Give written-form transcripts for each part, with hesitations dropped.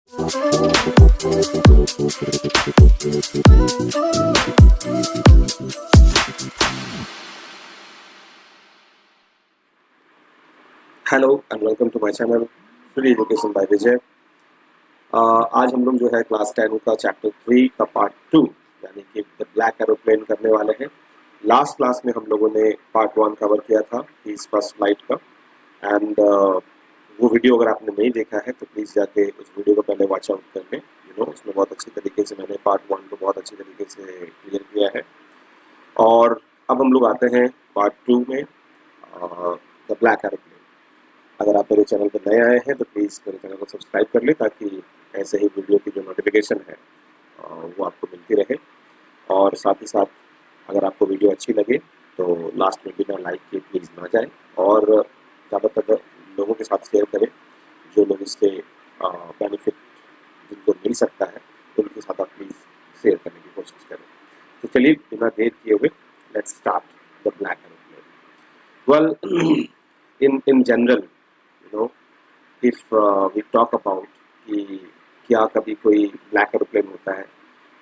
Hello and welcome to my channel free education by Vijay. आज हम लोग जो है क्लास 10 का चैप्टर 3 का पार्ट 2 यानी कि द ब्लैक एरोप्लेन करने वाले हैं। लास्ट क्लास में हम लोगों ने पार्ट 1 कवर किया था इस फर्स्ट फ्लाइट का एंड वो वीडियो अगर आपने नहीं देखा है तो प्लीज़ जाके उस वीडियो को पहले वॉच आउट कर लें। उसमें बहुत अच्छी तरीके से मैंने पार्ट 1 को बहुत अच्छी तरीके से क्लियर किया है। और अब हम लोग आते हैं पार्ट 2 में द ब्लैक एरोप्लेन। अगर आप मेरे चैनल पर नए आए हैं तो प्लीज़ मेरे चैनल को सब्सक्राइब कर लें ताकि ऐसे ही वीडियो की जो नोटिफिकेशन है वो आपको मिलती रहे। और साथ ही साथ अगर आपको वीडियो अच्छी लगे तो लास्ट में बिना लाइक के प्लीज़ ना जाए और ज़्यादातर लोगों के साथ शेयर करें जो लोग इससे बेनिफिट जिनको मिल सकता है उनके साथ आप प्लीज़ शेयर करने की कोशिश करें। तो चलिए बिना देर किए हुए let's start the black aeroplane. Well in general, if we talk about कि क्या कभी कोई ब्लैक एरोप्लेन होता है,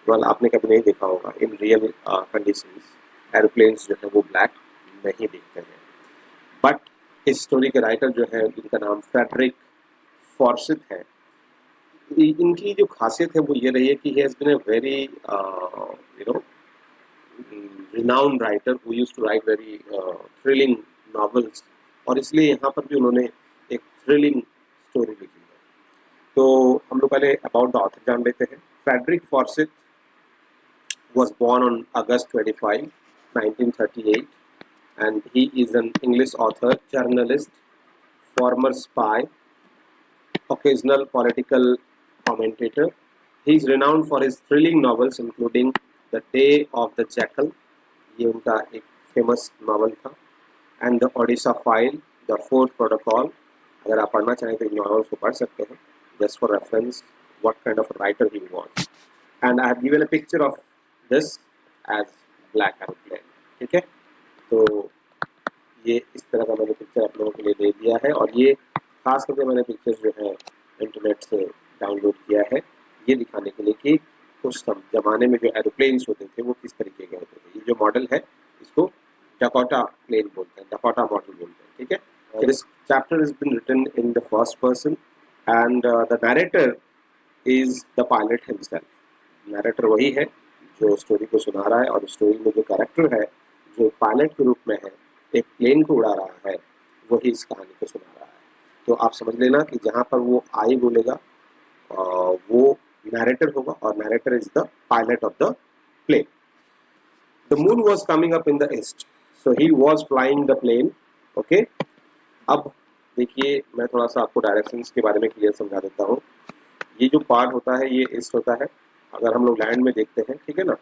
वेल आपने कभी नहीं देखा होगा। इन रियल कंडीशंस एरोप्लेन्स जो है वो ब्लैक नहीं दिखते हैं। बट इस स्टोरी के राइटर जो है जिनका नाम फ्रेडरिक फॉर्सिथ है, इनकी जो खासियत है वो ये रही है कि he has been a very renowned writer who used to write very thrilling novels, और इसलिए यहाँ पर भी उन्होंने एक थ्रिलिंग स्टोरी लिखी है। तो हम लोग पहले अबाउट द ऑथर जान लेते हैं। Frederick Forsyth was born on August 25, 1938 and he is an English author, journalist, former spy, occasional political commentator. He is renowned for his thrilling novels including The Day of the Jackal, ये उनका एक famous novel था, and the Odisha file, the fourth protocol. अगर आप पढ़ना चाहें तो इन novels को पढ़ सकते हैं just for reference what kind of writer he was. And I have given a picture of this as black aeroplane. ठीक है, तो ये इस तरह का मैंने पिक्चर आप लोगों के लिए दे दिया है और ये खास करके मैंने पिक्चर जो है इंटरनेट से डाउनलोड किया है ये दिखाने के लिए कि उस ज़माने में जो एरोप्लेन्स होते थे वो किस तरीके के होते थे। ये जो मॉडल है इसको डकोटा प्लेन बोलते हैं, डकोटा मॉडल बोलते हैं। ठीक है, this chapter is been written in the first person and the narrator is the pilot himself. Narrator वही है जो स्टोरी को सुना रहा है और स्टोरी में जो कैरेक्टर है जो पायलट के रूप में है, एक प्लेन को उड़ा रहा है, वही इस कहानी को सुना रहा है। तो आप समझ लेना कि जहाँ पर वो आई बोलेगा वो नरेटर होगा और narrator is the pilot of the plane. The moon was coming up in the east so he was flying the plane. Okay, अब देखिए मैं थोड़ा सा आपको डायरेक्शंस के बारे में क्लियर समझा देता हूँ। ये जो पार्ट होता है ये ईस्ट होता है, अगर हम लोग लैंड में देखते हैं, ठीक है ना,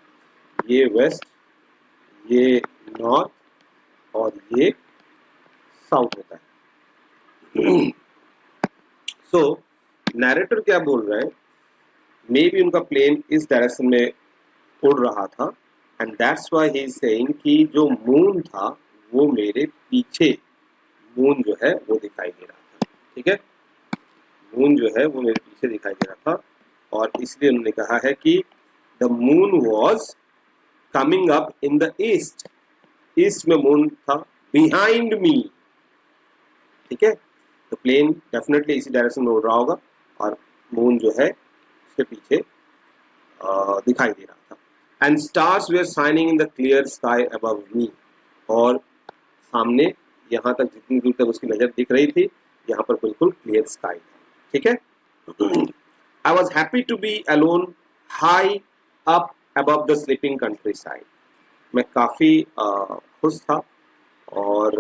ये वेस्ट, ये नॉर्थ और ये साउथ होता है। सो नैरेटर क्या बोल रहे हैं, मे बी उनका प्लेन इस डायरेक्शन में उड़ रहा था and that's why he is saying कि जो मून था वो मेरे पीछे, मून जो है वो दिखाई दे रहा था। ठीक है, मून जो है वो मेरे पीछे दिखाई दे रहा था और इसलिए उन्होंने कहा है कि the moon was coming up in the east. East में मून था, बिहाइंड मी। ठीक है, तो प्लेन डेफिनेटली इसी डायरेक्शन में उड़ रहा होगा और मून जो है उसके पीछे दिखाई दे रहा था। And stars were shining in the clear sky above me, और सामने यहाँ तक जितनी दूर तक उसकी नजर दिख रही थी यहाँ पर बिल्कुल क्लियर स्काई था। ठीक है, I was happy to be alone high up above the sleeping countryside. मैं काफ़ी खुश था और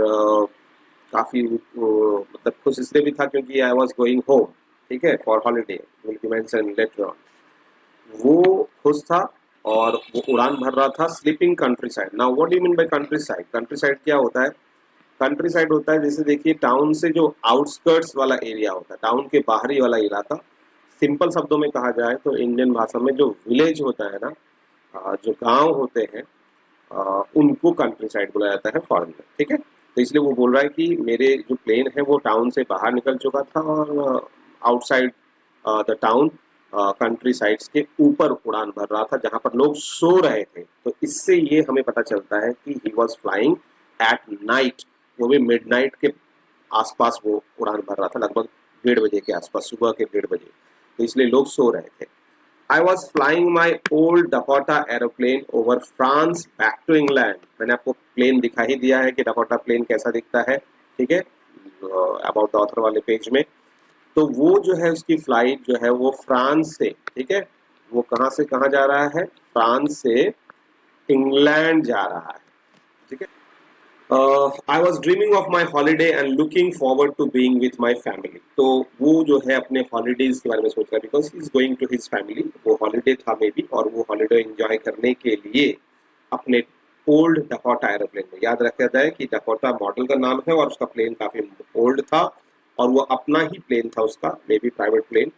काफ़ी मतलब खुश इसलिए भी था क्योंकि आई वॉज गोइंग होम, ठीक है, for holiday will be mention later on. वो खुश था और वो उड़ान भर रहा था sleeping country side. Now what do you mean by country side? Country side क्या होता है? कंट्री साइड होता है जैसे देखिए टाउन से जो आउटस्कर्ट्स वाला एरिया होता है, टाउन के बाहरी वाला इलाका। सिंपल शब्दों में कहा जाए तो इंडियन भाषा में जो विलेज होता है ना, जो गांव होते हैं, उनको कंट्री साइड बोला जाता है फॉरेन में। ठीक है, तो इसलिए वो बोल रहा है कि मेरे जो प्लेन है वो टाउन से बाहर निकल चुका था और outside the town country sides के ऊपर उड़ान भर रहा था जहां पर लोग सो रहे थे। तो इससे ये हमें पता चलता है कि ही वॉज फ्लाइंग एट नाइट, वो भी मिडनाइट के आसपास वो उड़ान भर रहा था, लगभग 1:30 बजे के आसपास, सुबह के 1:30 बजे। तो इसलिए लोग सो रहे थे। I was flying my old Dakota aeroplane over France back to England. मैंने आपको प्लेन दिखा ही दिया है कि डकोटा प्लेन कैसा दिखता है, ठीक है, अबाउट द ऑथर वाले पेज में। तो वो जो है उसकी फ्लाइट जो है वो फ्रांस से, ठीक है, वो कहाँ से कहाँ जा रहा है, फ्रांस से इंग्लैंड जा रहा है, ठीक है। I was dreaming of my holiday and looking forward to being with my family. तो वो जो है अपने हॉलीडेज के बारे में सोच रहा है, because he is going to his family. वो हॉलीडे था मे बी, और वो हॉलीडे एंजॉय करने के लिए अपने ओल्ड डकोटा एरोप्लेन में, याद रखा जाए कि डकोटा मॉडल का नाम है और उसका प्लेन काफी ओल्ड था और वो अपना ही प्लेन था उसका, maybe private plane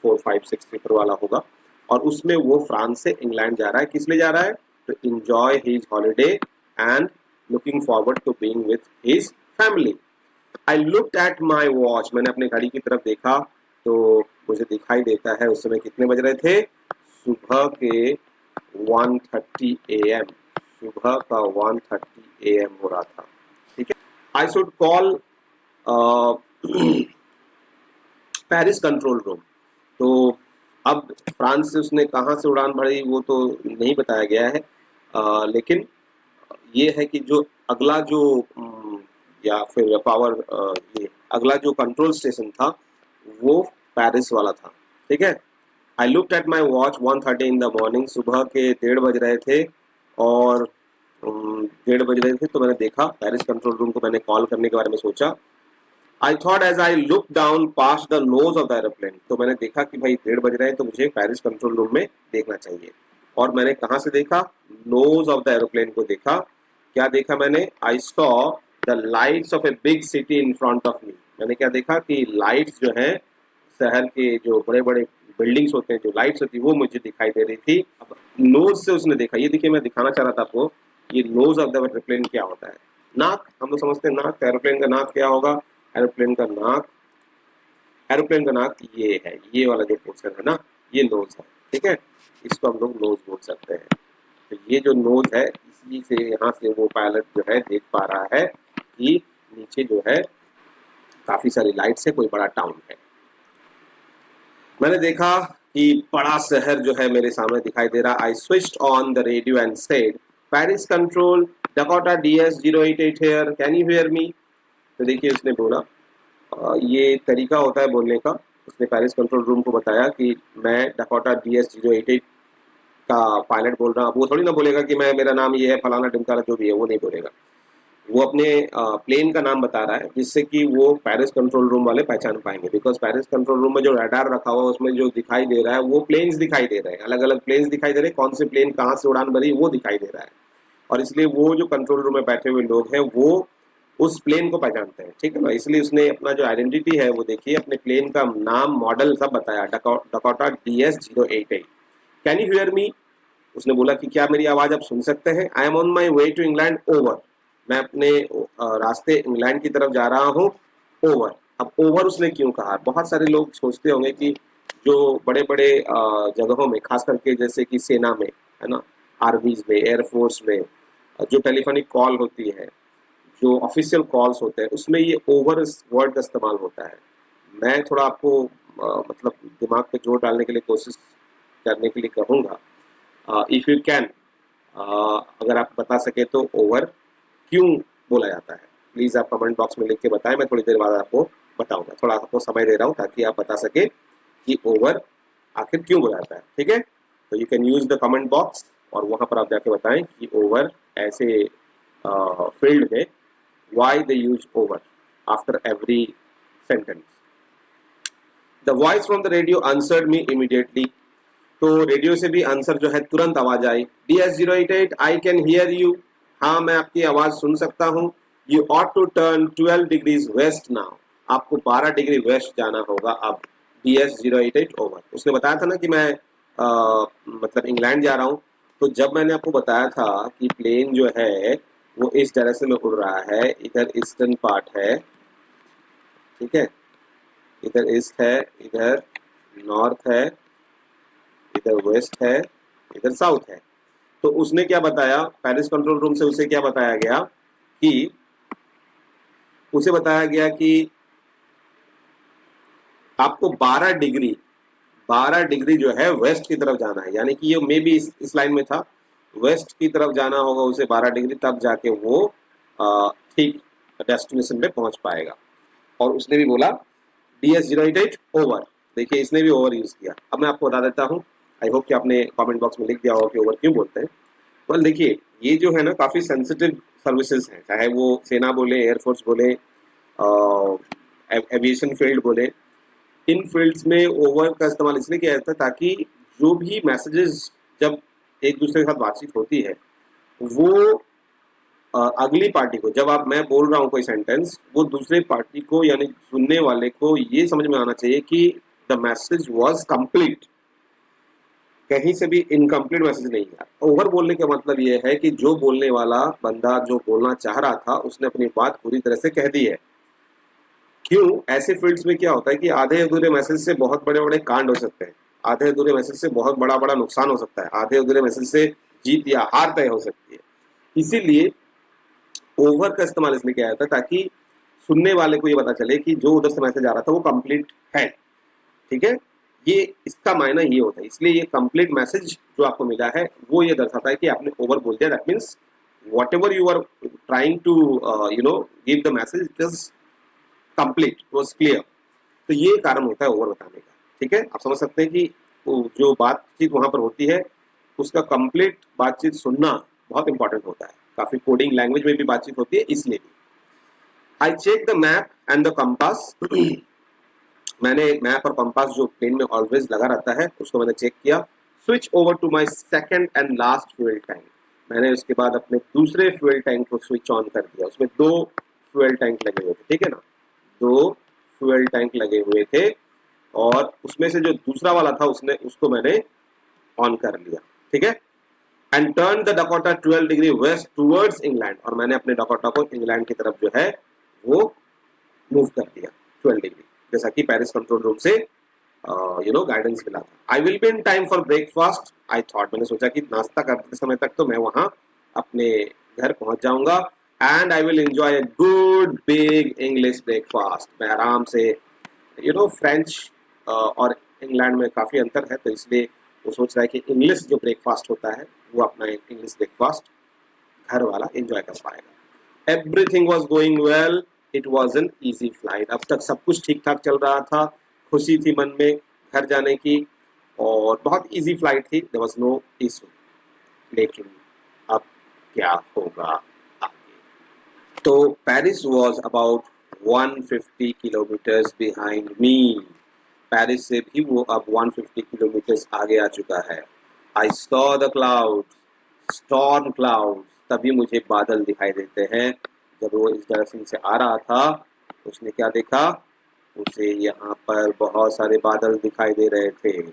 4-5-6 seater वाला होगा। और उसमें वो फ्रांस से इंग्लैंड जा रहा है। किस लिए जा रहा है? To enjoy his holiday and looking forward to being with his family. I looked at my watch, मैंने अपने घड़ी की तरफ देखा तो मुझे दिखाई देता है उस समय कितने बज रहे थे, सुबह के 1:30 AM, सुबह का 1:30 AM हो रहा था, ठीक है। I should call Paris control room. तो अब फ्रांस से उसने कहाँ से उड़ान भरी वो तो नहीं बताया गया है, लेकिन ये है कि जो अगला जो या फिर पावर ये अगला जो कंट्रोल स्टेशन था वो पेरिस वाला था, ठीक है। आई looked at my watch 1:30 in the morning, सुबह के 1:30 बज रहे थे और 1:30 बज रहे थे। तो मैंने देखा पेरिस कंट्रोल रूम को, मैंने कॉल करने के बारे में सोचा। I thought as I look down past the nose of the aeroplane, तो मैंने देखा कि भाई 1:30 बज रहे हैं तो मुझे पेरिस कंट्रोल रूम में देखना चाहिए। और मैंने कहाँ से देखा? नोज ऑफ द एरोप्लेन को देखा। क्या देखा मैंने? I saw the lights off a big city in front of मी। मैंने क्या देखा कि लाइट्स जो है शहर के, जो बड़े बड़े बिल्डिंग्स होते हैं, जो लाइट्स होती है वो मुझे दिखाई दे रही थी। अब नोज से उसने देखा, ये देखिए मैं दिखाना चाह रहा था आपको, ये नोज ऑफ द एरोप्लेन क्या होता है। नाक, हम लोग समझते हैं नाक, एरोप्लेन का नाक क्या होगा? एरोप्लेन का नाक, एरोप्लेन का नाक ये है, ये वाला जो पोर्शन है ना, ये नोज है, ठीक है। इसको हम लोग नोज बोल सकते हैं। तो ये जो नोज है, इसी से यहाँ से वो पायलट जो है देख पा रहा है कि नीचे जो है काफी सारी लाइट्स है, कोई बड़ा टाउन है। मैंने देखा कि बड़ा शहर जो है मेरे सामने दिखाई दे रहा। I switched on the radio and said, Paris control, Dakota DS-088 here, can you hear me? तो देखिए उसने बोला, ये तरीका होता है बोलने का। उसने पेरिस कंट्रोल रूम को बताया कि मैं डकोटा DS-088 का पायलट बोल रहा हूँ। वो थोड़ी ना बोलेगा कि मैं, मेरा नाम ये है, फलाना ढिमकाना जो भी है, वो नहीं बोलेगा। वो अपने प्लेन का नाम बता रहा है जिससे कि वो पेरिस कंट्रोल रूम वाले पहचान पाएंगे। बिकॉज पेरिस कंट्रोल रूम में जो रडार रखा हुआ है उसमें जो दिखाई दे रहा है वो प्लेन्स दिखाई दे रहे हैं, अलग अलग प्लेन्स दिखाई दे रहे हैं, कौन से प्लेन कहाँ से उड़ान भरी वो दिखाई दे रहा है। और इसलिए वो जो कंट्रोल रूम में बैठे हुए लोग हैं वो उस प्लेन को पहचानते हैं, ठीक है ना। इसलिए उसने अपना जो आइडेंटिटी है वो देखिए, अपने प्लेन का नाम, मॉडल सब बताया, Dakota DS-088। Can you hear me? उसने बोला कि क्या मेरी आवाज आप सुन सकते हैं? I am on my way to England, over. मैं अपने रास्ते इंग्लैंड की तरफ जा रहा हूँ, ओवर। अब ओवर उसने क्यों कहा? बहुत सारे लोग सोचते होंगे कि जो बड़े बड़े जगहों में, खास करके जैसे कि सेना में, है ना, आर्मीज में, एयरफोर्स में, जो टेलीफोनिक कॉल होती है, जो ऑफिशियल कॉल्स होते हैं, उसमें ये ओवर वर्ड का इस्तेमाल होता है। मैं थोड़ा आपको मतलब दिमाग पे जोर डालने के लिए कोशिश करने के लिए कहूँगा, इफ़ यू कैन, अगर आप बता सके तो ओवर क्यों बोला जाता है, प्लीज़ आप कमेंट बॉक्स में लिख के बताएं। मैं थोड़ी देर बाद आपको बताऊंगा, थोड़ा आपको समय दे रहा हूँ ताकि आप बता सके कि ओवर आखिर क्यों बोला जाता है, ठीक है। तो you can use the comment box और वहाँ पर आप जाके बताएं कि ओवर ऐसे फील्ड में why they use over after every sentence. The voice from the radio answered me immediately. तो रेडियो से भी आंसर जो है तुरंत आवाज आई। DS-088, I can hear you. हाँ, मैं आपकी आवाज सुन सकता हूँ। You ought to turn 12 degrees west now. आपको 12 डिग्री वेस्ट जाना होगा अब। DS-088 over. उसने बताया था ना कि मैं मतलब इंग्लैंड जा रहा हूँ। तो जब मैंने आपको बताया था कि प्लेन जो है वो इस डायरेक्शन में उड़ रहा है, इधर ईस्टर्न पार्ट है, ठीक है, इधर ईस्ट है, इधर नॉर्थ है, इधर वेस्ट है, इधर साउथ है। तो उसने क्या बताया, पेरिस कंट्रोल रूम से उसे क्या बताया गया कि उसे बताया गया कि आपको 12 डिग्री जो है वेस्ट की तरफ जाना है, यानी कि ये मे बी इस लाइन में था, वेस्ट की तरफ जाना होगा उसे 12 डिग्री, तब जाके वो ठीक डेस्टिनेशन पे पहुंच पाएगा। और उसने भी बोला DS-088 ओवर। देखिए इसने भी ओवर यूज किया। अब मैं आपको बता देता हूँ, आई होप कि आपने कमेंट बॉक्स में लिख दिया होगा कि ओवर क्यों बोलते हैं। well, देखिए ये जो है ना काफ़ी सेंसिटिव सर्विसेज हैं, चाहे वो सेना बोले, एयरफोर्स बोले, एविएशन फील्ड बोले, इन फील्ड्स में ओवर का इस्तेमाल इसलिए किया जाता है ताकि जो भी मैसेजेस जब एक दूसरे के साथ बातचीत होती है वो अगली पार्टी को, जब आप मैं बोल रहा हूँ कोई सेंटेंस, वो दूसरे पार्टी को यानी सुनने वाले को ये समझ में आना चाहिए कि द मैसेज वाज कंप्लीट, कहीं से भी इनकम्प्लीट मैसेज नहीं है। ओवर बोलने का मतलब ये है कि जो बोलने वाला बंदा जो बोलना चाह रहा था उसने अपनी बात पूरी तरह से कह दी है। क्यों? ऐसे फील्ड्स में क्या होता है कि आधे अधूरे मैसेज से बहुत बड़े बड़े कांड हो सकते हैं, आधे अधूरे मैसेज से बहुत बड़ा बड़ा नुकसान हो सकता है, आधे अधूरे मैसेज से जीत या हार तय हो सकती है। इसीलिए ओवर का इस्तेमाल इसलिए किया जाता है ताकि सुनने वाले को ये पता चले कि जो उधर से मैसेज आ रहा था वो कंप्लीट है। ठीक है, ये इसका मायना ये होता है। इसलिए ये कंप्लीट मैसेज जो आपको मिला है वो ये दर्शाता है कि आपने ओवर बोल दिया। That means whatever you are trying to give the message, it is complete, it was clear. तो ये कारण होता है ओवर बताने का। ठीक है, आप समझ सकते हैं कि जो बातचीत वहां पर होती है उसका कंप्लीट बातचीत सुनना बहुत इंपॉर्टेंट होता है। काफी कोडिंग लैंग्वेज में भी बातचीत होती है, इसलिए भी। I check the map and the compass. मैंने मैप और कंपास जो प्लेन में ऑलवेज लगा रहता है उसको मैंने चेक किया। Switch over to my second and last fuel tank. मैंने उसके बाद अपने दूसरे फ्यूल टैंक को स्विच ऑन कर दिया। उसमें 2 फ्यूल टैंक लगे हुए थे, ठीक है ना, 2 फ्यूल टैंक लगे हुए थे और उसमें से जो दूसरा वाला था उसको मैंने ऑन कर लिया। ठीक है, and turn the Dakota 12 degree west towards England. और मैंने अपने डकोटा को इंग्लैंड की तरफ जो है वो मूव कर दिया 12 डिग्री, जैसा कि पेरिस कंट्रोल रूम से गाइडेंस मिला था। आई will be in time for breakfast. I thought, मैंने सोचा कि नाश्ता करते समय तक तो मैं वहां अपने घर पहुंच जाऊंगा। And I will enjoy a good big English breakfast. मैं आराम से फ्रेंच और इंग्लैंड में काफ़ी अंतर है, तो इसलिए वो सोच रहा है कि इंग्लिश जो ब्रेकफास्ट होता है वो अपना इंग्लिश ब्रेकफास्ट घर वाला एंजॉय कर पाएगा। Everything was going well, it was an easy flight. अब तक सब कुछ ठीक ठाक चल रहा था, खुशी थी मन में घर जाने की और बहुत इजी फ्लाइट थी, देयर वाज नो इशू। लेकिन अब क्या होगा आगे? तो Paris was about 150 kilometres behind me. Paris से भी वो अब 150 किलोमीटर्स आगे आ चुका है। I saw the clouds, storm clouds. तभी मुझे बादल दिखाई देते हैं। जब वो इस डायरेक्शन से आ रहा था उसने क्या देखा, उसे यहाँ पर बहुत सारे बादल दिखाई दे रहे थे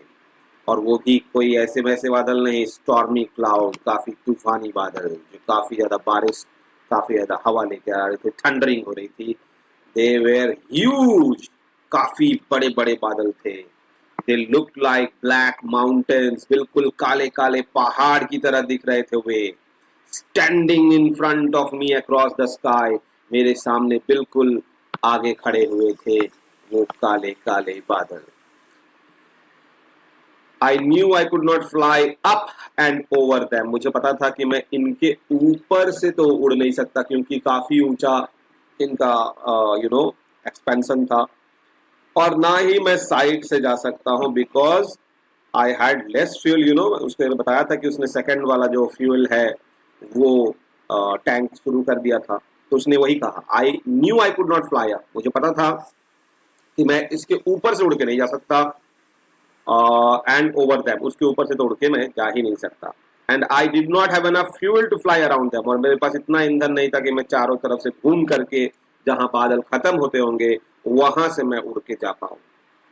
और वो भी कोई ऐसे वैसे बादल नहीं, स्टॉर्मी क्लाउड, काफी तूफानी बादल जो काफी ज्यादा बारिश, काफी ज्यादा हवा लेके आ रहे थे, थंडरिंग हो रही थी। दे वेर ह्यूज, काफी बड़े बड़े बादल थे। They look like black mountains, बिल्कुल काले काले पहाड़ की तरह दिख रहे थे वे। Standing in front of me across the sky, मेरे सामने बिल्कुल आगे खड़े हुए थे वो काले काले बादल। I knew I could not fly up and over them. मुझे पता था कि मैं इनके ऊपर से तो उड़ नहीं सकता क्योंकि काफी ऊंचा इनका एक्सपेंशन था, और ना ही मैं साइड से जा सकता हूं because I had less fuel. उसने बताया था कि उसने सेकंड वाला जो फ्यूल है वो टैंक शुरू कर दिया था, तो उसने वही कहा, I knew I could not fly up. मुझे पता था कि मैं इसके ऊपर से उड़ के नहीं जा सकता, एंड ओवर दैम, उसके ऊपर से तो उड़ के मैं जा ही नहीं सकता। And I did not have enough fuel to fly around them, और मेरे पास इतना ईंधन नहीं था कि मैं चारों तरफ से घूम करके जहां बादल खत्म होते होंगे वहां से मैं उड़ के जा पाऊं।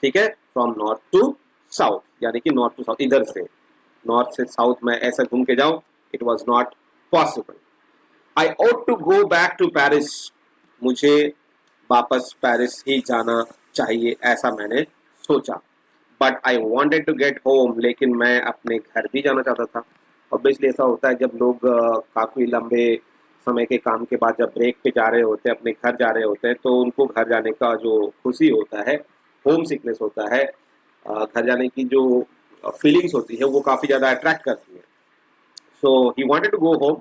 ठीक है, फ्रॉम नॉर्थ टू साउथ, यानी कि नॉर्थ टू साउथ, इधर से नॉर्थ से साउथ में ऐसा घूम के जाऊं, it was not possible. I ought to go back to Paris, मुझे वापस पेरिस ही जाना चाहिए, ऐसा मैंने सोचा। But I wanted to get home, लेकिन मैं अपने घर भी जाना चाहता था। ऑब्वियसली ऐसा होता है जब लोग काफ़ी लंबे समय के काम के बाद जब ब्रेक पे जा रहे होते हैं, अपने घर जा रहे होते हैं, तो उनको घर जाने का जो खुशी होता है, होम सिकनेस होता है, घर जाने की जो फीलिंग्स होती है वो काफ़ी ज़्यादा अट्रैक्ट करती है। So he wanted to go home.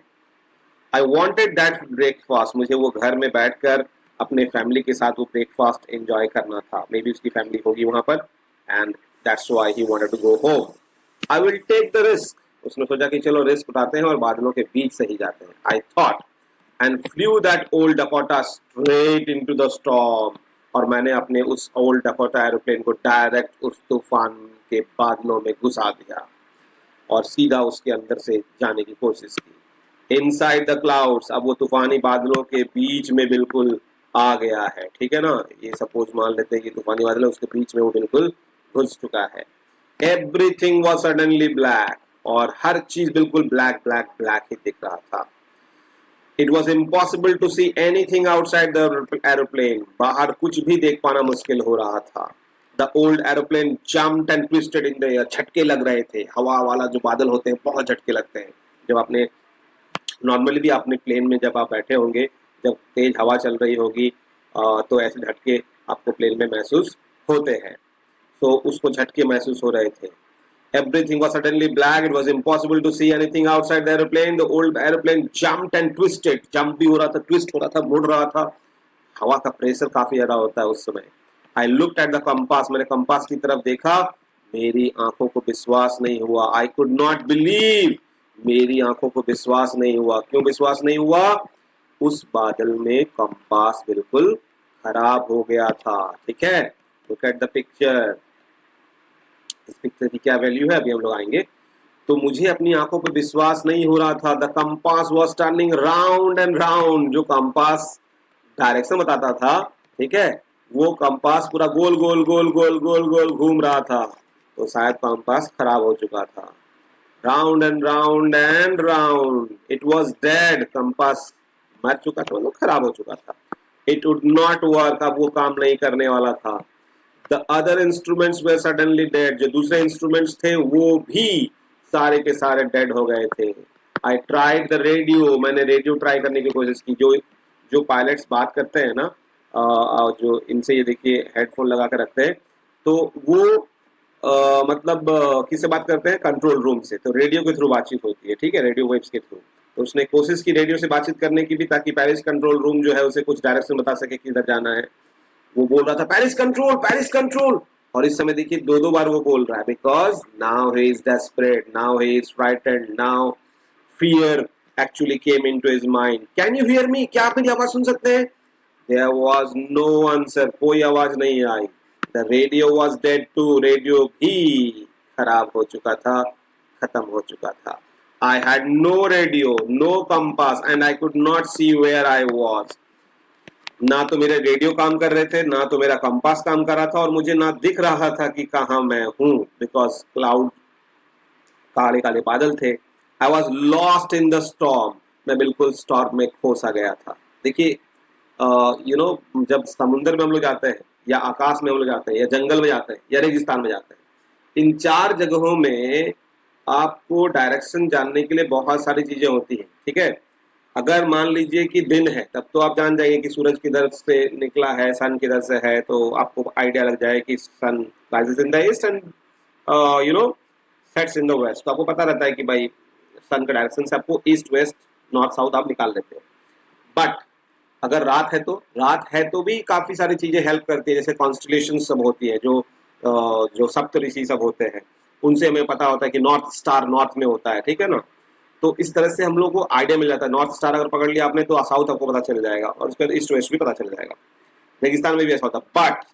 I wanted that breakfast, मुझे वो घर में बैठकर अपने फैमिली के साथ वो ब्रेकफास्ट एंजॉय करना था। मे बी उसकी फैमिली होगी वहाँ पर, and that's why he wanted to go home. I will take the risk, उसने सोचा कि चलो रिस्क उठाते हैं और बादलों के बीच से ही जाते हैं। I thought and flu that old Dakota straight into the storm, और मैंने अपने उस ओल्ड डकोटा एरोप्लेन को डायरेक्ट उस तूफान के बादलों में घुसा दिया और सीधा उसके अंदर से जाने की कोशिश की। इनसाइड द क्लाउड्स, अब वो तूफानी बादलों के बीच में बिल्कुल आ गया है, ठीक है ना। ये सपोज मान लेते हैं कि तूफानी बादल है, उसके बीच में वो बिल्कुल घुस चुका है। एवरीथिंग वाज सडनली ब्लैक, और हर चीज बिल्कुल ब्लैक ब्लैक ब्लैक ही दिख रहा था। It was impossible to see anything outside the aeroplane, बाहर कुछ भी देख पाना मुश्किल हो रहा था। The old aeroplane jumped and twisted in the air, झटके लग रहे थे। हवा वाला जो बादल होते हैं बहुत झटके लगते हैं। जब आपने नॉर्मली भी अपने प्लेन में जब आप बैठे होंगे, जब तेज हवा चल रही होगी, तो ऐसे झटके आपको प्लेन में महसूस होते हैं। तो उसको झटके महसूस हो रहे थे। Everything was suddenly black. It was impossible to see anything outside the airplane. The old airplane jumped and twisted. Jump भी हो रहा था, twist हो रहा था, मुड़ रहा था। हवा का प्रेशर काफी ज्यादा होता है उस समय। I looked at the compass. मैंने कंपास की तरफ देखा, मेरी आंखों को विश्वास नहीं हुआ। I could not believe. मेरी आंखों को विश्वास नहीं हुआ। क्यों विश्वास नहीं हुआ? उस बादल में कंपास बिल्कुल खराब हो गया था। ठीक है, Look at the picture. इस पिक्चर की क्या वैल्यू है अभी हम लोग आएंगे। तो मुझे अपनी आंखों पर विश्वास नहीं हो रहा था। The compass was turning round and round, जो कंपास डायरेक्शन बताता था, ठीक है, वो कंपास पूरा गोल गोल गोल गोल गोल गोल घूम रहा था। तो शायद कंपास खराब हो चुका था। Round and round and round, it was dead, compass मर चुका था, मतलब खराब हो चुका था। इट वुड नॉट वर्क, अब वो काम नहीं करने वाला था। The other instruments were suddenly dead. जो दूसरे इंस्ट्रूमेंट्स थे वो भी सारे के सारे डेड हो गए थे। I tried the radio. मैंने रेडियो ट्राई करने की कोशिश की। जो पायलट्स बात करते हैं ना, जो इनसे ये देखिए हेडफोन लगा कर रखते हैं, तो वो मतलब किससे बात करते हैं? कंट्रोल रूम से। तो रेडियो के थ्रू बातचीत होती है, ठीक है, रेडियो वेव्स के थ्रू। तो उसने कोशिश की रेडियो से बातचीत करने की भी, ताकि पेरिस कंट्रोल रूम जो है उसे कुछ डायरेक्शन बता सके कि इधर जाना है। वो बोल रहा था पेरिस कंट्रोल, पेरिस कंट्रोल, और इस समय देखिए दो बार वो बोल रहा है, because now he is desperate, now he is frightened, now fear actually came into his mind. Can you hear me? क्या आप मेरी आवाज सुन सकते हैं? देयर वाज नो आंसर, कोई आवाज नहीं आई। The radio was dead too, radio भी खराब हो चुका था, खत्म हो चुका था। I had no radio, no compass, and I could not see where I was. ना तो मेरे रेडियो काम कर रहे थे, ना तो मेरा कंपास काम कर रहा था, और मुझे ना दिख रहा था कि कहाँ मैं हूँ, बिकॉज क्लाउड, काले काले बादल थे। I was lost in the storm, मैं बिल्कुल स्टॉर्म में खोसा गया था। देखिए जब समुद्र में हम लोग जाते हैं, या आकाश में हम लोग जाते हैं, या जंगल में जाते हैं, या रेगिस्तान में जाते हैं, इन चार जगहों में आपको डायरेक्शन जानने के लिए बहुत सारी चीजें होती हैं, ठीक है। अगर मान लीजिए कि दिन है, तब तो आप जान जाएंगे कि सूरज किधर से निकला है, सन किधर से है, तो आपको आइडिया लग जाए कि sun rises in the east and sets in the west. तो आपको पता रहता है कि भाई सन का डायरेक्शन से आपको ईस्ट वेस्ट नॉर्थ साउथ आप निकाल लेते हो। बट अगर रात है तो भी काफी सारी चीजें हेल्प करती है, जैसे कॉन्स्टलेशन सब होती है, जो सप्त ऋषि सब होते हैं, उनसे हमें पता होता है कि नॉर्थ स्टार नॉर्थ में होता है, ठीक है ना। तो इस तरह से हम लोग को आइडिया मिल जाता है। नॉर्थ स्टार अगर पकड़ लिया आपने तो साउथ आपको पता चल जाएगा, और उसके बाद ईस्ट वेस्ट भी पता चल जाएगा। रेगिस्तान में भी ऐसा होता है। बट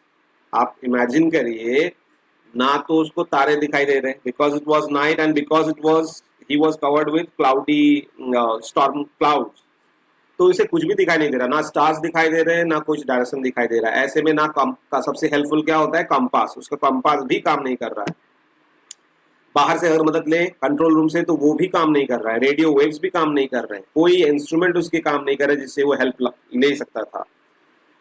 आप इमेजिन करिए, ना तो उसको तारे दिखाई दे रहे, because it was night and because he was covered with cloudy storm clouds, तो इसे कुछ भी दिखाई नहीं दे रहा, ना स्टार्स दिखाई दे रहे हैं, ना कुछ डायरेक्शन दिखाई दे रहा है। ऐसे में ना का सबसे हेल्पफुल क्या होता है? कंपास। उसका कंपास भी काम नहीं कर रहा है। बाहर से अगर मदद ले कंट्रोल रूम से, तो वो भी काम नहीं कर रहा है। रेडियो वेव्स भी काम नहीं कर रहे हैं, कोई इंस्ट्रूमेंट उसके काम नहीं कर रहा है जिससे वो हेल्प ले सकता था।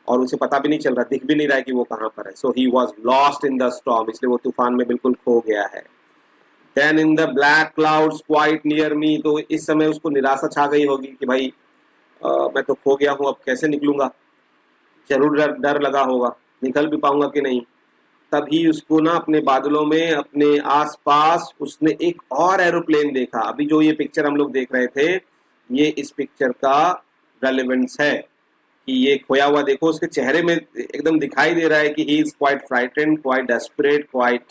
और उसे पता भी नहीं चल रहा, दिख भी नहीं रहा है कि वो कहाँ पर है। So he was lost in the storm, इसलिए वो तूफान में बिल्कुल खो गया है। Then in the black clouds quite near me, तो इस समय उसको निराशा छा गई होगी कि भाई मैं तो खो गया हूँ, अब कैसे निकलूंगा, जरूर डर डर लगा होगा, निकल भी पाऊंगा कि नहीं। तभी उसको ना अपने बादलों में, अपने आसपास उसने एक और एरोप्लेन देखा। अभी जो ये पिक्चर हम लोग देख रहे थे, ये इस पिक्चर का रेलेवेंस है कि ये खोया हुआ देखो उसके चेहरे में एकदम दिखाई दे रहा है कि he is quite frightened, quite desperate, quite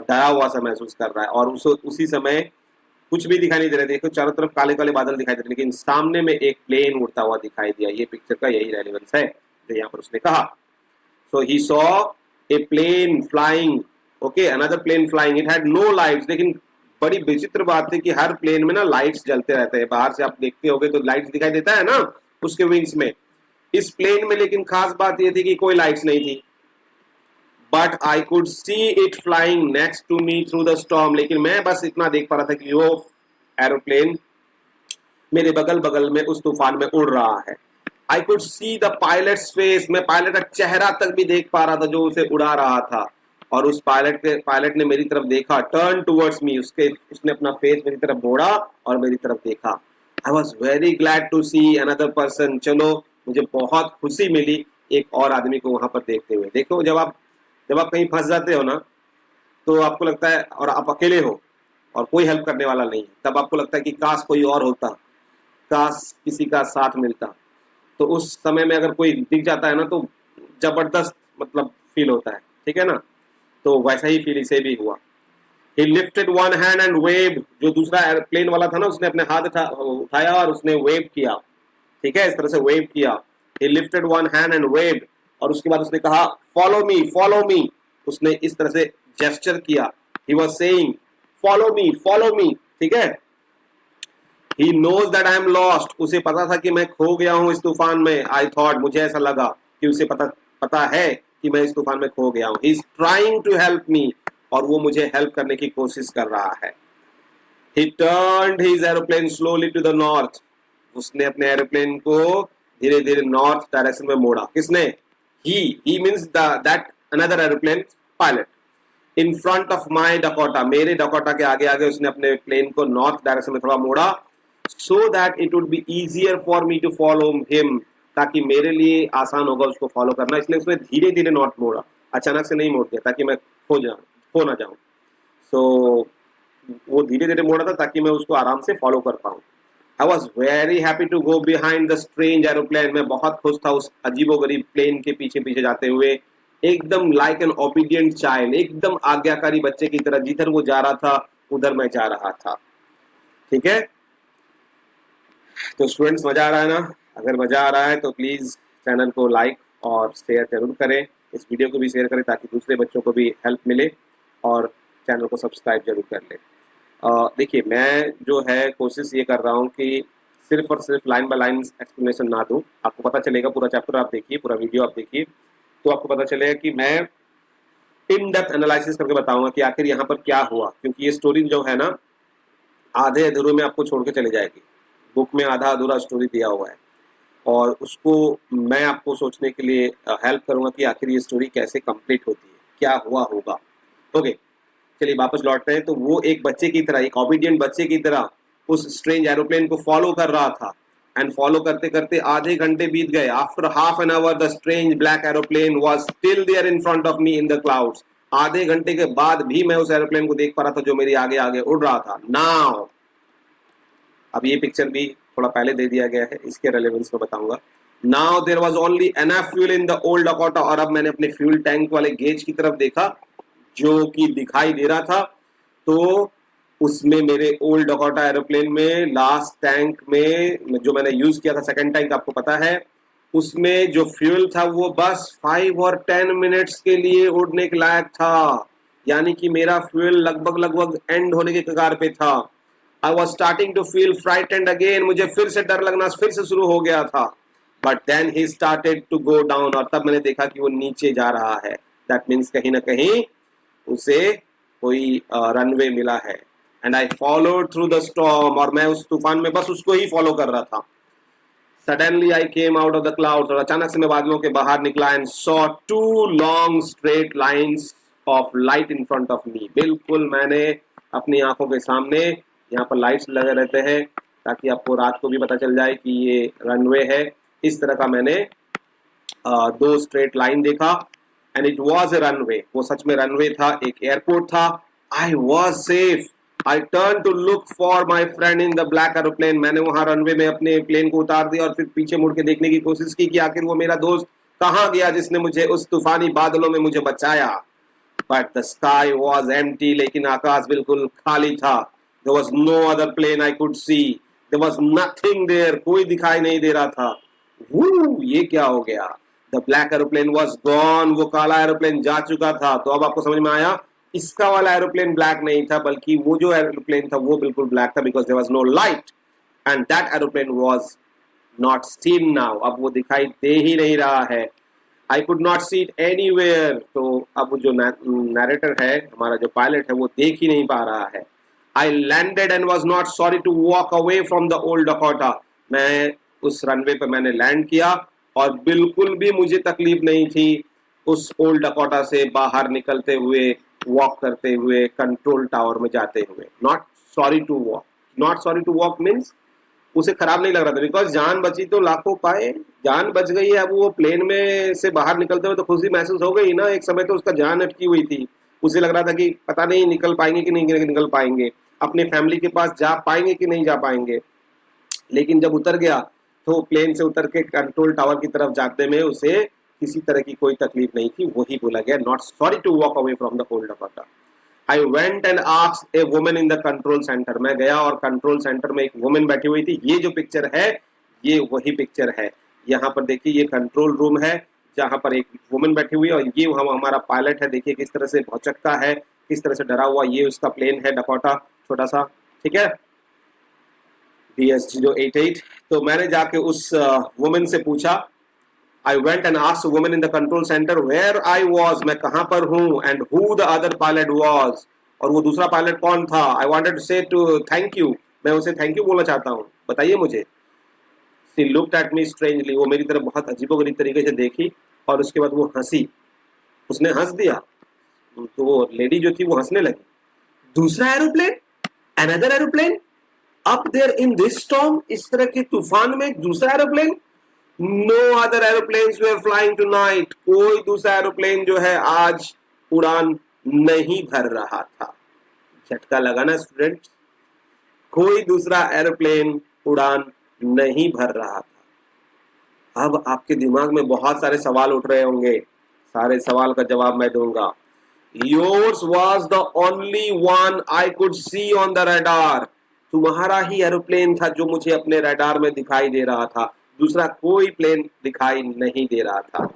डरा हुआ सा महसूस कर रहा है। और उसी समय कुछ भी दिखाई नहीं दे रहा है, देखो चारों तरफ काले काले बादल दिखाई दे रहे हैं, लेकिन सामने में एक प्लेन उड़ता हुआ दिखाई दिया। ये पिक्चर का यही रेलेवेंस है जो यहाँ पर उसने कहा। So he saw a plane flying, okay, another plane flying, it had no lights. लेकिन बड़ी विचित्र बात है कि हर प्लेन में ना लाइट्स जलते रहते हैं, बाहर से आप देखते होगे तो लाइट्स दिखाई देता है ना उसके विंग्स में। इस प्लेन में लेकिन खास बात यह थी कि कोई लाइट्स नहीं थी। But I could see it flying next to me through the storm, लेकिन मैं बस इतना देख पा रहा था कि वो एरोप्लेन मेरे बगल बगल में उस तूफान में उड़ रहा है। I could see the pilots face, मैं पायलट का चेहरा तक भी देख पा रहा था जो उसे उड़ा रहा था। और उस पायलट ने मेरी तरफ देखा, टर्न टूवर्ड्स मी, उसने अपना फेस मेरी तरफ मोड़ा और मेरी तरफ देखा। I was very glad to see another person, चलो मुझे बहुत खुशी मिली एक और आदमी को वहां पर देखते हुए। देखो जब आप कहीं फंस जाते हो ना, तो आपको लगता है, और आप अकेले हो और कोई हेल्प करने वाला नहीं है, तब आपको लगता है कि काश कोई और होता, काश किसी का साथ मिलता। तो उस समय में अगर कोई दिख जाता है ना तो जबरदस्त मतलब फील होता है, ठीक है ना। तो वैसा ही फील इसे भी हुआ। He lifted one hand and waved, जो दूसरा एयरप्लेन वाला था ना उसने अपने हाथ उठाया और उसने वेव किया, ठीक है, इस तरह से वेव किया। He lifted one hand and waved, और उसके बाद उसने कहा follow me, follow me, उसने इस तरह से जेस्चर किया। He was saying follow me, follow me, ठीक है। He knows that I am lost, उसे पता था कि मैं खो गया हूँ इस तूफान में। I thought, मुझे ऐसा लगा कि उसे पता है कि मैं इस तूफान में खो गया हूँ। He is trying to help me, और वो मुझे हेल्प करने की कोशिश कर रहा है। He turned his aeroplane slowly to the north, उसने अपने एरोप्लेन को धीरे धीरे नॉर्थ डायरेक्शन में मोड़ा। किसने? He means that another aeroplane pilot. In front of my Dakota, मेरे डकोटा के आगे आगे उसने अपने प्लेन को नॉर्थ डायरेक्शन में थोड़ा मोड़ा, so that it would be easier for me to follow him, ताकि मेरे लिए आसान होगा उसको फॉलो करना। इसलिए उसने धीरे धीरे नॉर्थ मोड़ा, अचानक से नहीं मोड़ दिया ताकि मैं खो ना जाऊं। सो वो धीरे धीरे मोड़ा था ताकि मैं उसको आराम से फॉलो कर पाऊं। I was very happy to go behind the strange aeroplane, मैं बहुत खुश था उस अजीबोगरीब प्लेन के पीछे पीछे जाते हुए, एकदम लाइक एन ओबीडियंट चाइल्ड, एकदम आज्ञाकारी बच्चे की तरह। जिधर वो जा रहा था उधर मैं जा रहा था, ठीक है। तो स्टूडेंट्स, मजा आ रहा है ना? अगर मजा आ रहा है तो प्लीज चैनल को लाइक और शेयर जरूर करें, इस वीडियो को भी शेयर करें ताकि दूसरे बच्चों को भी हेल्प मिले, और चैनल को सब्सक्राइब जरूर कर लें। देखिए, मैं जो है कोशिश ये कर रहा हूँ कि सिर्फ और सिर्फ लाइन बाय लाइन एक्सप्लेनेशन ना दूँ। आपको पता चलेगा, पूरा चैप्टर आप देखिए, पूरा वीडियो आप देखिए, तो आपको पता चलेगा कि मैं इन डेप्थ एनालिसिस करके बताऊंगा कि आखिर यहाँ पर क्या हुआ। क्योंकि ये स्टोरी जो है ना, आधे अधूरे में आपको छोड़ के चले जाएगी। बुक में आधा अधूरा स्टोरी दिया हुआ है, और उसको मैं आपको सोचने के लिए हेल्प करूंगा कि आखिर ये स्टोरी कैसे कंप्लीट होती है, क्या हुआ होगा। ओके, चलिए वापस लौटते हैं। तो वो एक बच्चे की तरह, एक ओबीडियंट बच्चे की तरह उस स्ट्रेंज एरोप्लेन को फॉलो कर रहा था, एंड फॉलो करते करते आधे घंटे बीत गए। After half an hour the strange black aeroplane was still there in front of me in the clouds, आधे घंटे के बाद भी मैं उस एरोप्लेन को देख पा रहा था जो मेरे आगे आगे उड़ रहा था। नाउ, अब ये पिक्चर भी थोड़ा पहले दे दिया गया है, इसके रेलेवेंस में बताऊंगा। Now there was only enough fuel in the old Dakota, और अब मैंने अपने फ्यूल टैंक वाले गेज की तरफ देखा जो कि दिखाई दे रहा था। तो उसमें मेरे ओल्ड डकोटा एरोप्लेन में लास्ट टैंक में जो मैंने यूज किया था, सेकंड टैंक आपको पता है, उसमें जो फ्यूल था वो बस 5 और 10 मिनट्स के लिए उड़ने के लायक था। यानी कि मेरा फ्यूल लगभग एंड होने के कगार पे था। I was starting to feel frightened again, मुझे फिर से डर लगना फिर से शुरू हो गया था। But then he started to go down, और तब मैंने देखा कि वो नीचे जा रहा है। दैट मीन्स कहीं ना कहीं उसे कोई रनवे मिला है। And I followed through the storm, और मैं उस तूफान में बस उसको ही फॉलो कर रहा था। Suddenly I came out of the clouds, और अचानक से मैं बादलों के बाहर निकला and saw two long straight lines of light in front of me. बिल्कुल मैंने अपनी आंखों के सामने, यहाँ पर लाइट्स लगे रहते हैं ताकि आपको रात को भी पता चल जाए कि ये रनवे है, इस तरह का मैंने दो स्ट्रेट लाइन देखा and it was a runway. वो सच में रनवे था, एक एयरपोर्ट था. I was safe. I turn to look for my friend in the black aeroplane. मैंने वहां रनवे में अपने प्लेन को उतार दिया और फिर पीछे मुड़ के देखने की कोशिश की कि आखिर वो मेरा दोस्त कहाँ गया जिसने मुझे उस तूफानी बादलों में मुझे बचाया. But the sky was empty. लेकिन आकाश बिल्कुल खाली था. There was no other plane I could see. There was nothing there. कोई दिखाई नहीं दे रहा था. ये क्या हो गया? The black aeroplane was gone. वो काला एरोप्लेन जा चुका था. तो अब आपको समझ में आया, इसका वाला एरोप्लेन ब्लैक नहीं था, बल्कि वो जो एरोप्लेन था वो बिल्कुल ब्लैक था, because there was no light and that aeroplane was not seen now. अब वो दिखाई दे ही नहीं रहा है. I could not see it anywhere. तो अब जो नैरेटर है, हमारा जो पायलट है, वो देख ही नहीं पा रहा है. I landed and was not sorry to walk away from the old Dakota. मैं उस रनवे पे मैंने लैंड किया और बिल्कुल भी मुझे तकलीफ नहीं थी उस ओल्ड डकोटा से बाहर निकलते हुए, वॉक करते हुए, कंट्रोल टावर में जाते हुए. Not sorry to walk. Not sorry to walk means उसे खराब नहीं लग रहा था, बिकॉज जान बची तो लाखों पाए. जान बच गई है. अब वो प्लेन में से बाहर निकलते हुए तो खुशी महसूस हो गई ना. एक समय तो उसका जान अटकी हुई थी. उसे लग रहा था कि पता नहीं निकल पाएंगे कि नहीं निकल पाएंगे, अपने फैमिली के पास जा पाएंगे कि नहीं जा पाएंगे. लेकिन जब उतर गया तो प्लेन से उतर के कंट्रोल टावर की तरफ जाते में उसे किसी तरह की कोई तकलीफ नहीं थी. वही बोला गया, not sorry to walk away from the old Dakota. I went and asked a woman in the control centre. मैं गया और कंट्रोल सेंटर में एक वुमन बैठी हुई थी. ये जो पिक्चर है ये वही पिक्चर है. यहाँ पर देखिए, ये कंट्रोल रूम है जहाँ पर एक वुमन बैठी हुई है और ये हमारा पायलट है. देखिए किस तरह से भौचक्का है, किस तरह से डरा हुआ. ये उसका प्लेन है डकोटा, छोटा सा, ठीक है, DS-088. तो मैंने जाके उस वुमन से पूछा. I went and asked a woman in the control center where I was, मैं कहाँ पर हूँ, and who the other pilot was, और वो दूसरा पायलट कौन था. I wanted to say to thank you, मैं उसे थैंक यू बोलना चाहता हूँ, बताइए मुझे. She looked at me strangely. वो मेरी तरफ बहुत अजीबोगरीब तरीके से देखी और उसके बाद वो हंसी. उसने हंस दिया. तो वो लेडी जो थी वो हंसने लगी. दूसरा aeroplane, another aeroplane, up there in this storm, इस तरह के तूफान में दूसरा aeroplane. No other aeroplanes were flying tonight. कोई दूसरा एरोप्लेन जो है आज उड़ान नहीं भर रहा था. झटका लगा ना स्टूडेंट? कोई दूसरा एरोप्लेन उड़ान नहीं भर रहा था. अब आपके दिमाग में बहुत सारे सवाल उठ रहे होंगे. सारे सवाल का जवाब मैं दूंगा. Yours was the only one I could see on the radar. तुम्हारा ही एरोप्लेन था जो मुझे अपने रडार में दिखाई दे रहा था. दूसरा कोई प्लेन दिखाई नहीं दे रहा था.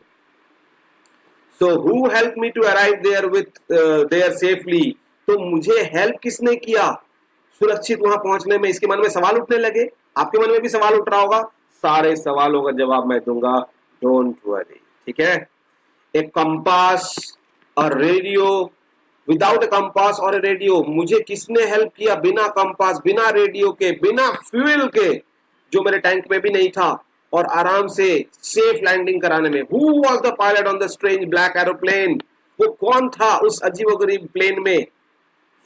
So who helped me to arrive there safely? तो मुझे हेल्प किसने किया सुरक्षित वहां पहुंचने में? इसके मन में सवाल उठने लगे. आपके मन में भी सवाल उठ रहा होगा. सारे सवालों का जवाब मैं दूंगा, डोंट वरी, ठीक है. एक कंपास और रेडियो, विदाउट ए कंपास और ए रेडियो, मुझे किसने हेल्प किया? बिना कंपास, बिना रेडियो के, बिना फ्यूल के, जो मेरे टैंक में भी नहीं था, और आराम से सेफ लैंडिंग कराने में. Who was the pilot on the strange black aeroplane? वो कौन था उस अजीबोगरीब प्लेन में,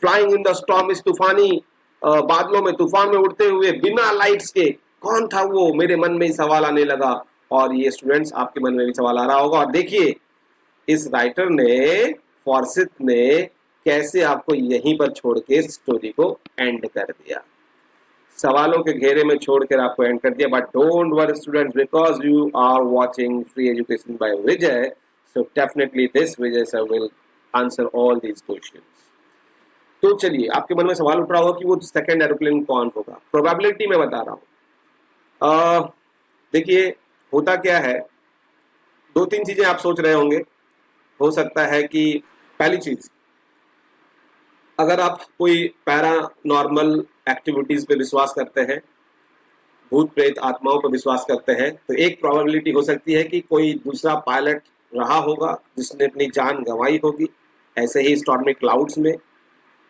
फ्लाइंग इन द स्टॉर्म, इस तूफानी बादलों में, तूफान में उड़ते हुए बिना लाइट्स के? कौन था वो? मेरे मन में ही सवाल आने लगा और ये स्टूडेंट्स आपके मन में भी सवाल आ रहा होगा. और देखिए इस राइटर ने, फॉर्सिथ ने, कैसे आपको यहीं पर छोड़ के स्टोरी को एंड कर दिया. सवालों के घेरे में छोड़कर आपको एंड कर दिया. But don't worry students, because you are watching free education by Vijay, so definitely this Vijay sir will answer all these questions. तो चलिए, आपके मन में सवाल उठ रहा होगा कि वो सेकंड एरोप्लेन कौन होगा. प्रोबेबिलिटी में बता रहा हूँ. देखिए होता क्या है, दो तीन चीजें आप सोच रहे होंगे. हो सकता है कि पहली चीज, अगर आप कोई पैरानॉर्मल एक्टिविटीज पे विश्वास करते हैं, भूत प्रेत आत्माओं पर विश्वास करते हैं, तो एक प्रोबेबिलिटी हो सकती है कि कोई दूसरा पायलट रहा होगा जिसने अपनी जान गंवाई होगी ऐसे ही स्टॉर्मी क्लाउड्स में,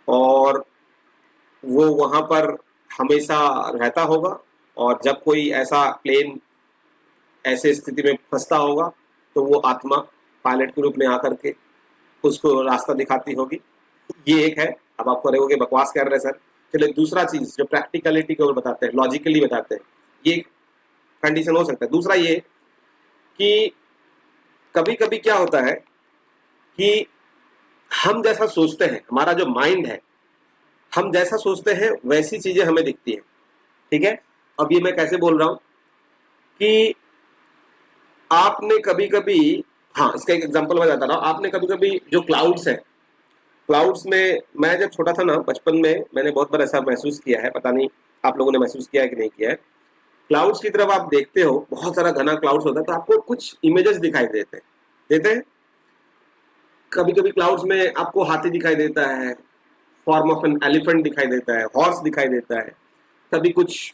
और वो वहाँ पर हमेशा रहता होगा. और जब कोई ऐसा प्लेन ऐसे स्थिति में फंसता होगा तो वो आत्मा पायलट के रूप में आकर के उसको रास्ता दिखाती होगी। ये एक है। अब आप कहोगे बकवास कर रहे सर। चलिए दूसरा चीज जो प्रैक्टिकलिटी के ऊपर बताते हैं, लॉजिकली बताते हैं, ये कंडीशन हो सकता है। दूसरा ये कि कभी कभी क्या होता है कि हम जैसा सोचते हैं, हमारा जो माइंड है, हम जैसा सोचते हैं वैसी चीजें हमें दिखती हैं। ठीक है, अब ये मैं कैसे बोल रहा हूं कि आपने कभी कभी, हाँ इसका एक एग्जांपल मैं बताता रहा हूं, आपने कभी कभी जो क्लाउड्स है, क्लाउड्स में मैं जब छोटा था ना, बचपन में मैंने बहुत बार ऐसा महसूस किया है, पता नहीं आप लोगों ने महसूस किया है कि नहीं किया है। क्लाउड्स की तरफ आप देखते हो, बहुत सारा घना क्लाउड्स होता है तो आपको कुछ इमेजेस दिखाई देते हैं। कभी कभी क्लाउड्स में आपको हाथी दिखाई देता है, फॉर्म ऑफ एन एलिफेंट दिखाई देता है, हॉर्स दिखाई देता है, कभी कुछ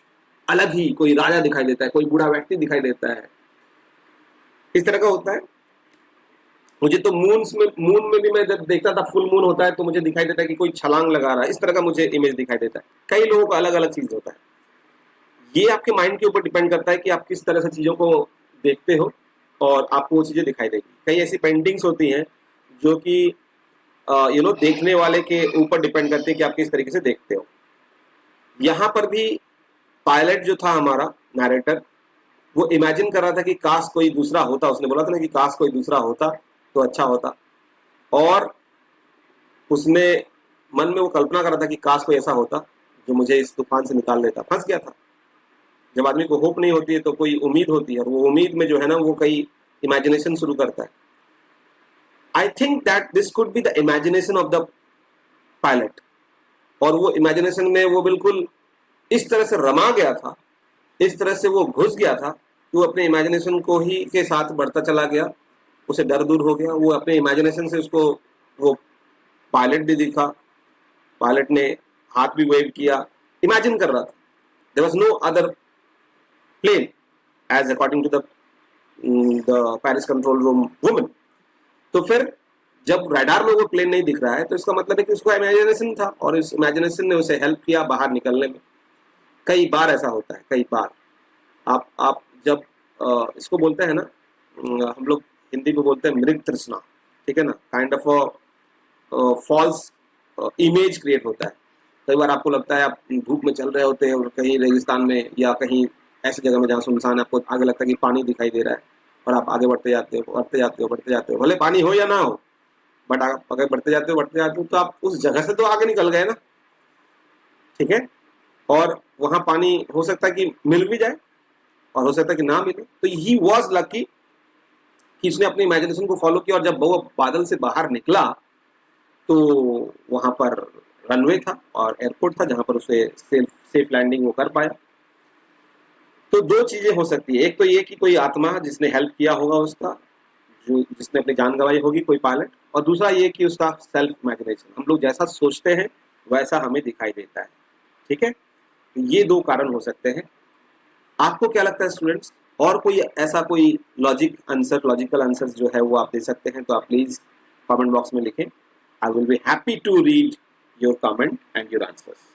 अलग ही कोई राजा दिखाई देता है, कोई बूढ़ा व्यक्ति दिखाई देता है, इस तरह का होता है। मुझे तो मून में भी मैं जब देखता था, फुल मून होता है तो मुझे दिखाई देता है कि कोई छलांग लगा रहा है, इस तरह का मुझे इमेज दिखाई देता है। कई लोगों को अलग अलग चीज होता है। ये आपके माइंड के ऊपर डिपेंड करता है कि आप किस तरह से चीजों को देखते हो और आपको वो चीजें दिखाई देगी। कई ऐसी पेंटिंग्स होती हैं जो कि देखने वाले के ऊपर डिपेंड करती है कि आप किस तरीके से देखते हो। यहाँ पर भी पायलट जो था हमारा नैरेटर, वो इमेजिन कर रहा था कि काश कोई दूसरा होता, उसने बोला था ना कि काश कोई दूसरा होता तो अच्छा होता, और उसने मन में वो कल्पना कर रहा था कि काश कोई ऐसा होता जो मुझे इस तूफान से निकाल लेता। फंस गया था। जब आदमी को होप नहीं होती है तो कोई उम्मीद होती है, और वो उम्मीद में जो है ना वो कई इमेजिनेशन शुरू करता है। I think that this could be the imagination of the pilot, और वो इमेजिनेशन में वो बिल्कुल इस तरह से रमा गया था, इस तरह से वो घुस गया था कि वो अपने इमेजिनेशन को ही के साथ बढ़ता चला गया। उसे डर दूर हो गया, वो अपने इमेजिनेशन से उसको वो पायलट भी दिखा, पायलट ने हाथ भी वेव किया, इमेजिन कर रहा था। There was no other plane as according to the Paris control room woman. तो फिर जब रडार में वो प्लेन नहीं दिख रहा है तो इसका मतलब है कि उसको इमेजिनेशन था, और इस इमेजिनेशन ने उसे हेल्प किया बाहर निकलने में। कई बार ऐसा होता है, कई बार आप जब इसको बोलते हैं ना, हम लोग हिंदी में बोलते हैं मृग तृष्णा, ठीक है ना, kind of false image create होता है। कई बार आपको लगता है आप धूप में चल रहे होते हैं और कहीं रेगिस्तान में या कहीं ऐसी जगह में जहाँ सुनसान है, आपको आगे लगता है कि पानी दिखाई दे रहा है, और आप आगे बढ़ते जाते हो, भले पानी हो या ना हो, बट आप अगर बढ़ते जाते हो तो आप उस जगह से तो आगे निकल गए ना, ठीक है। और वहां पानी हो सकता है कि मिल भी जाए और हो सकता है कि ना मिले। तो ही वॉज लकी कि उसने अपने इमेजिनेशन को फॉलो किया, और जब वो बादल से बाहर निकला तो वहां पर रनवे था और एयरपोर्ट था जहां पर उसे सेफ लैंडिंग वो कर पाया। तो दो चीजें हो सकती है, एक तो ये कि कोई आत्मा जिसने हेल्प किया होगा उसका, जो जिसने अपनी जान गंवाई होगी, कोई पायलट, और दूसरा ये कि उसका सेल्फ इमेजिनेशन, हम लोग जैसा सोचते हैं वैसा हमें दिखाई देता है, ठीक है। ये दो कारण हो सकते हैं। आपको क्या लगता है स्टूडेंट्स, और कोई ऐसा कोई लॉजिकल आंसर जो है वो आप दे सकते हैं तो आप प्लीज कमेंट बॉक्स में लिखें। I will be happy to read your comment and your answers.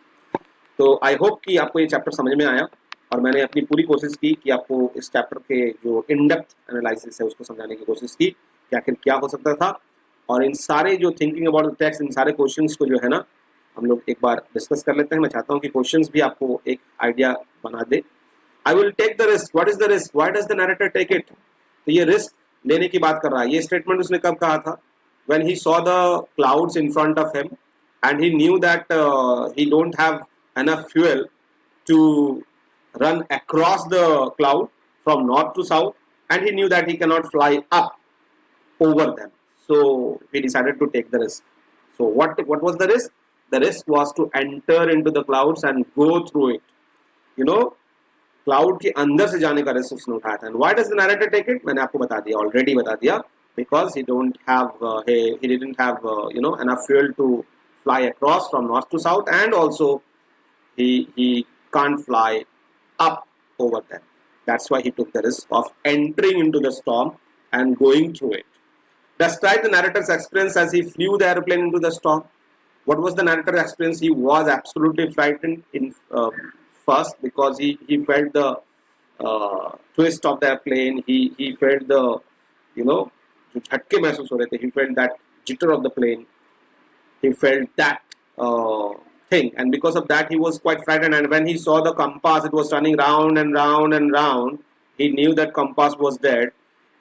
तो आई होप कि आपको ये चैप्टर समझ में आया, और मैंने अपनी पूरी कोशिश की कि आपको इस चैप्टर के जो इन डेप्थ एनालिसिस है उसको समझाने की कोशिश की कि आखिर क्या हो सकता था। और इन सारे जो थिंकिंग अबाउट द टेक्स्ट, इन सारे क्वेश्चंस को जो है ना हम लोग एक बार डिस्कस कर लेते हैं। मैं चाहता हूँ कि क्वेश्चंस भी आपको एक आइडिया बना दे। I will take the risk. What is the risk? Why does the narrator take it? तो ये रिस्क लेने की बात कर रहा है। ये स्टेटमेंट उसने कब कहा था? when he saw the clouds in front of him and he knew that he don't have enough fuel to run across the cloud from north to south, and he knew that he cannot fly up over them, so he decided to take the risk. So what was the risk? The risk was to enter into the clouds and go through it, you know, cloud के अंदर से जाने का risk उसने उठाया था। And why does the narrator take it? मैंने आपको बता दिया, ऑलरेडी बता दिया, because he didn't have enough fuel to fly across from north to south, and also he can't fly up over them. That's why he took the risk of entering into the storm and going through it. Describe the narrator's experience as he flew the airplane into the storm. What was the narrator's experience? He was absolutely frightened in first, because he felt the twist of the plane. He felt the, you know, जो झटके महसूस हो रहे थे. He felt that jitter of the plane. He felt that thing, and because of that he was quite frightened. And when he saw the compass, it was turning round and round and round. He knew that compass was dead.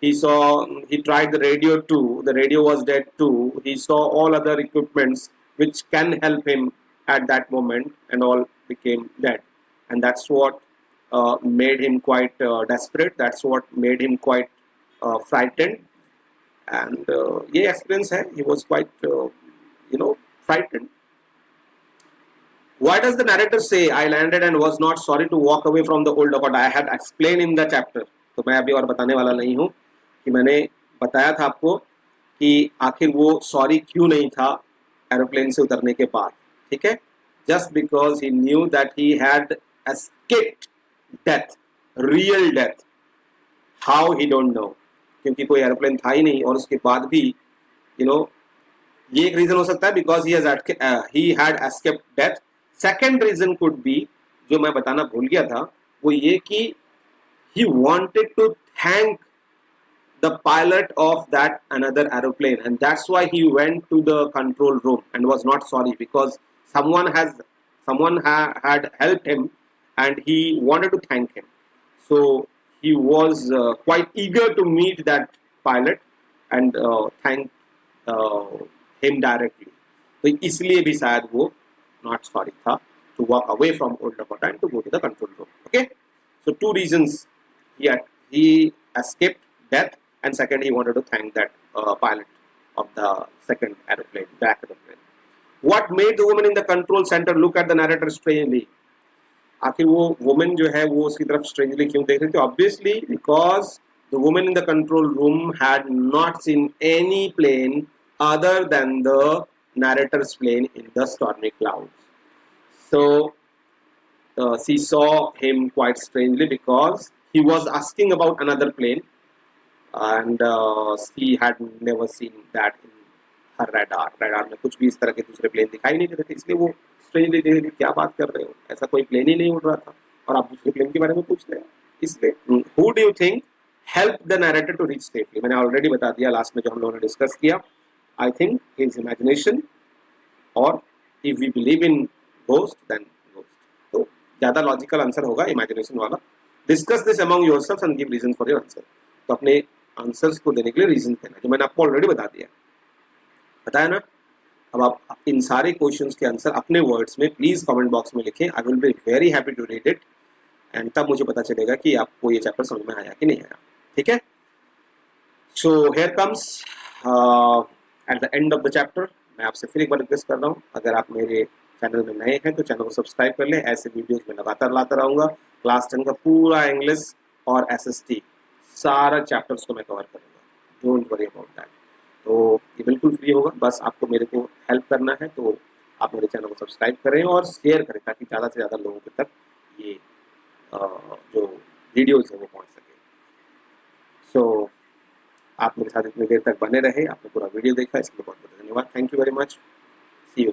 He tried the radio too. The radio was dead too. He saw all other equipments which can help him at that moment, and all became dead. And that's what made him quite desperate. That's what made him quite frightened. And ये experience है. He was quite frightened. Why does the narrator say I landed and was not sorry to walk away from the old Dakota? I had explained in the chapter. तो मैं अभी और बताने वाला नहीं हूँ कि मैंने बताया था आपको कि आखिर वो सॉरी क्यों नहीं था एरोप्लेन से उतरने के बाद. ठीक है, just because he knew that he had escaped death, real death. How he don't know, क्योंकि कोई एरोप्लेन था ही नहीं. और उसके बाद भी ये एक रीजन हो सकता है, because he had escaped death. Second reason could be, जो मैं बताना भूल गया था, वो ये कि he wanted to thank the pilot of that another aeroplane, and that's why he went to the control room and was not sorry, because someone had helped him and he wanted to thank him. So he was quite eager to meet that pilot and thank him directly. तो इसलिए भी शायद वो not sorry था to walk away from Old Dakota and to go to the control room. Okay, so two reasons. He escaped death, and second, he wanted to thank that pilot of the second aeroplane, back aeroplane. What made the woman in the control center look at the narrator strangely? आखिर वो woman जो है वो उसकी तरफ strangely क्यों देख रही थी? Obviously, because the woman in the control room had not seen any plane other than the narrator's plane in the stormy clouds. So she saw him quite strangely because he was asking about another plane, and she had never seen that in her radar. Radar में कुछ भी इस तरह के दूसरे plane दिखाई नहीं दे रहे थे, इसलिए वो स्ट्रेंजली देख रही, क्या बात कर रहे हो, ऐसा कोई प्लेन ही नहीं उड़ रहा था और आप दूसरे प्लेन के बारे में पूछ रहे हो. इसलिए who do you think helped the narrator to reach safely? मैंने ऑलरेडी बता दिया लास्ट में जो हम लोगों ने डिस्कस किया. I think his imagination, or if we believe in ghost, then ghost. तो ज़्यादा लॉजिकल आंसर होगा इमेजिनेशन वाला. Discuss this among yourself and give reason for your answer. तो अपने आंसर्स को देने के लिए रीजन देना, जो मैंने आपको ऑलरेडी बताया ना. अब आप इन सारे क्वेश्चंस के आंसर अपने वर्ड्स में प्लीज कमेंट बॉक्स में लिखें. I will be very happy to read it, and तब मुझे पता चलेगा कि आपको ये चैप्टर समझ में आया कि नहीं आया. ठीक है, so here comes at the end of the chapter. मैं आपसे फिर एक बार रिक्वेस्ट कर रहा हूँ, अगर आप मेरे चैनल में नए हैं तो चैनल को सब्सक्राइब कर लें. ऐसे वीडियोस में लगातार लाता रहूँगा. क्लास 10 का पूरा इंग्लिश और SST सारा चैप्टर्स को मैं कवर करूँगा. Don't worry about that. तो ये बिल्कुल फ्री होगा, बस आपको मेरे को हेल्प करना है. तो आप मेरे चैनल को सब्सक्राइब करें और शेयर करें, ताकि ज़्यादा से ज़्यादा लोगों तक ये जो वीडियोज़ है वो पहुँच सके. सो आप मेरे साथ इतनी देर तक बने रहे, आपने पूरा वीडियो देखा, इसके लिए बहुत बहुत धन्यवाद. Thank you very much. See you.